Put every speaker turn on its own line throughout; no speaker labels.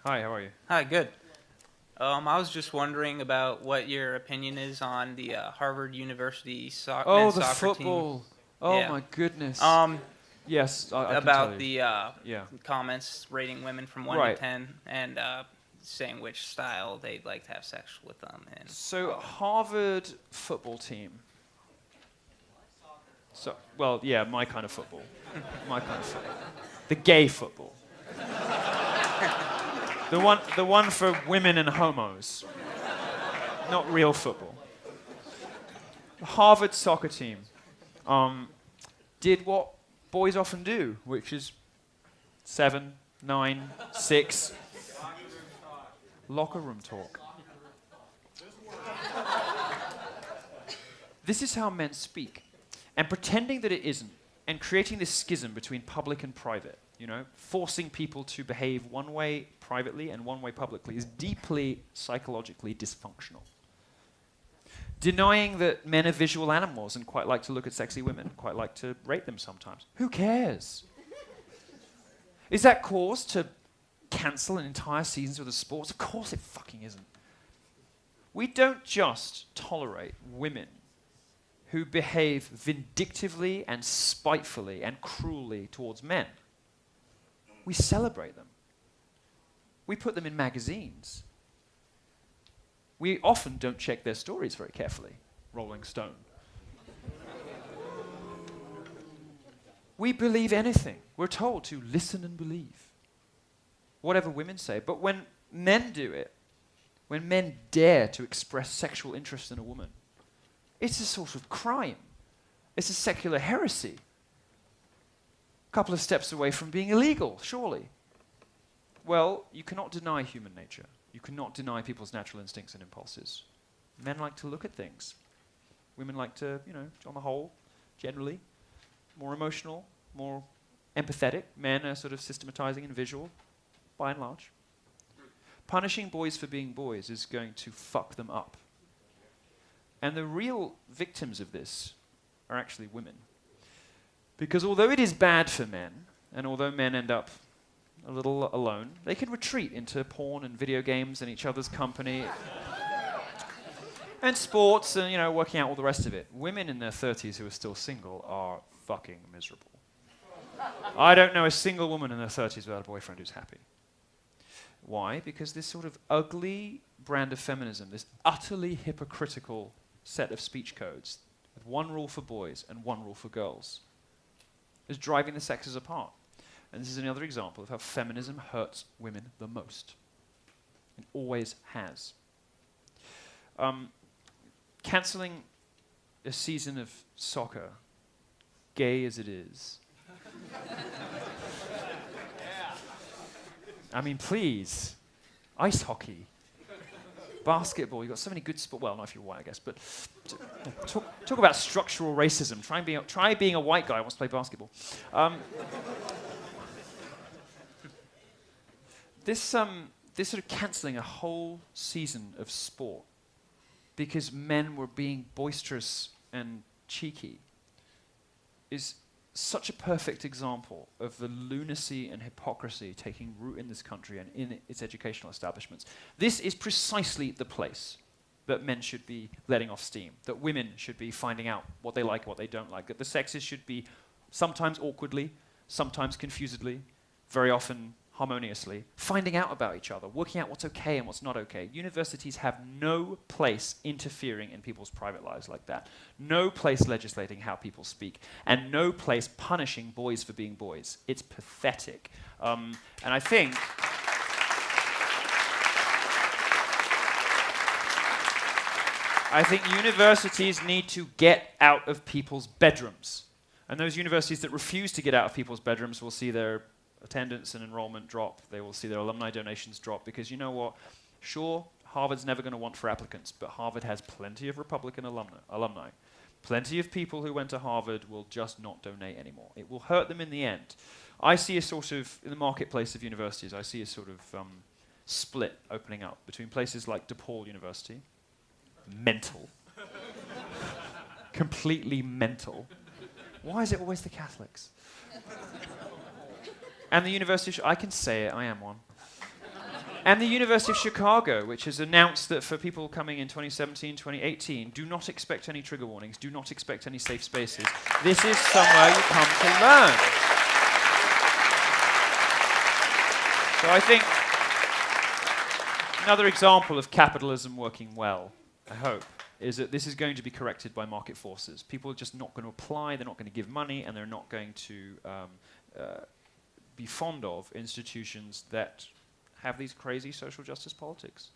Hi, how are you?
Hi, good. I was just wondering about what your opinion is on the Harvard University
Oh,
men's
the
soccer team.
football. Oh
Yeah.
my goodness.
Um,
Yes, I can tell
about
you.
the
Yeah.
comments rating women from 1 to
Right.
10 and saying which style they'd like to have sex with them. And
So Harvard football team. So, well, yeah, my kind of football. My kind of football. The gay football. The one for women and homos. Not real football. The Harvard soccer team did what boys often do, which is 7, 9, 6. Locker room talk. This is how men speak. And pretending that it isn't, and creating this schism between public and private, forcing people to behave one way privately and one way publicly, is deeply psychologically dysfunctional. Denying that men are visual animals and quite like to look at sexy women, quite like to rate them sometimes. Who cares? Is that cause to cancel an entire seasons of the sports? Of course it fucking isn't. We don't just tolerate women who behave vindictively and spitefully and cruelly towards men. We celebrate them. We put them in magazines. We often don't check their stories very carefully. Rolling Stone. We believe anything. We're told to listen and believe whatever women say. But when men do it, when men dare to express sexual interest in a woman, it's a sort of crime. It's a secular heresy. A couple of steps away from being illegal, surely. Well, you cannot deny human nature. You cannot deny people's natural instincts and impulses. Men like to look at things. Women like to, on the whole, generally, more emotional, more empathetic. Men are sort of systematizing and visual, by and large. Punishing boys for being boys is going to fuck them up. And the real victims of this are actually women. Because although it is bad for men, and although men end up a little alone, they can retreat into porn and video games and each other's company and sports and, working out all the rest of it. Women in their 30s who are still single are fucking miserable. I don't know a single woman in their 30s without a boyfriend who's happy. Why? Because this sort of ugly brand of feminism, this utterly hypocritical set of speech codes, with one rule for boys and one rule for girls, is driving the sexes apart. And this is another example of how feminism hurts women the most. It always has. Cancelling a season of soccer, gay as it is. I mean, please. Ice hockey. Basketball, you've got so many good sports. Well, not if you're white, I guess, but talk about structural racism. Try being a white guy who wants to play basketball. This sort of cancelling a whole season of sport because men were being boisterous and cheeky is such a perfect example of the lunacy and hypocrisy taking root in this country and in its educational establishments. This is precisely the place that men should be letting off steam, that women should be finding out what they like, what they don't like, that the sexes should be sometimes awkwardly, sometimes confusedly, very often harmoniously, finding out about each other, working out what's okay and what's not okay. Universities have no place interfering in people's private lives like that. No place legislating how people speak. And no place punishing boys for being boys. It's pathetic. And I think universities need to get out of people's bedrooms. And those universities that refuse to get out of people's bedrooms will see their attendance and enrollment drop. They will see their alumni donations drop because you know what? Sure, Harvard's never going to want for applicants, but Harvard has plenty of Republican alumni. Plenty of people who went to Harvard will just not donate anymore. It will hurt them in the end. I see a sort of, in the marketplace of universities, I see a sort of split opening up between places like DePaul University, mental, completely mental. Why is it always the Catholics? And the University I can say it, I am one. And the University of Chicago, which has announced that for people coming in 2017, 2018, do not expect any trigger warnings, do not expect any safe spaces. This is somewhere you come to learn. So I think another example of capitalism working well, I hope, is that this is going to be corrected by market forces. People are just not going to apply, they're not going to give money, and they're not going to be fond of institutions that have these crazy social justice politics.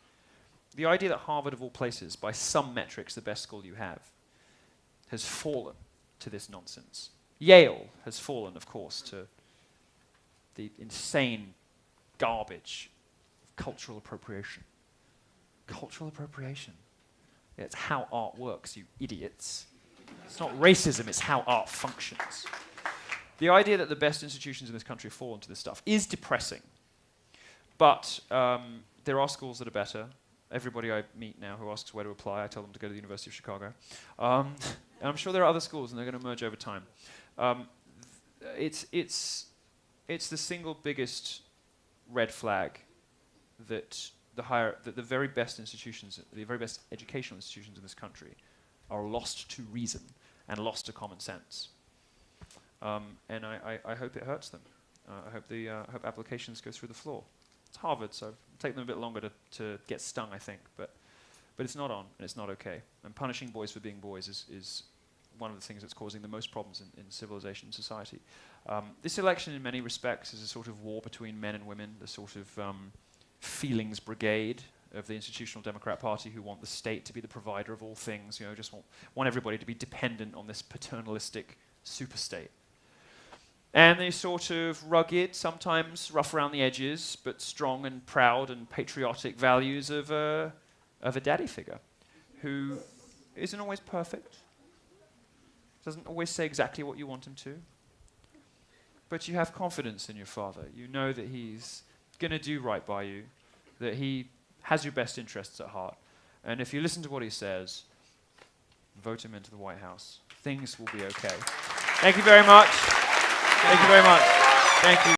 The idea that Harvard, of all places, by some metrics, the best school you have, has fallen to this nonsense. Yale has fallen, of course, to the insane garbage of cultural appropriation. Cultural appropriation. Yeah, it's how art works, you idiots. It's not racism, it's how art functions. The idea that the best institutions in this country have fallen to this stuff is depressing. But there are schools that are better. Everybody I meet now who asks where to apply, I tell them to go to the University of Chicago. And I'm sure there are other schools, and they're going to emerge over time. It's the single biggest red flag that the very best institutions, the very best educational institutions in this country, are lost to reason and lost to common sense. And I hope it hurts them. I hope applications go through the floor. It's Harvard, so it'll take them a bit longer to get stung, I think. But it's not on, and it's not okay. And punishing boys for being boys is one of the things that's causing the most problems in civilization and society. This election, in many respects, is a sort of war between men and women, the sort of feelings brigade of the Institutional Democrat Party who want the state to be the provider of all things, just want everybody to be dependent on this paternalistic superstate. And the sort of rugged, sometimes rough around the edges, but strong and proud and patriotic values of a daddy figure who isn't always perfect, doesn't always say exactly what you want him to, but you have confidence in your father. You know that he's going to do right by you, that he has your best interests at heart. And if you listen to what he says, vote him into the White House. Things will be okay. Thank you very much. Thank you very much. Thank you.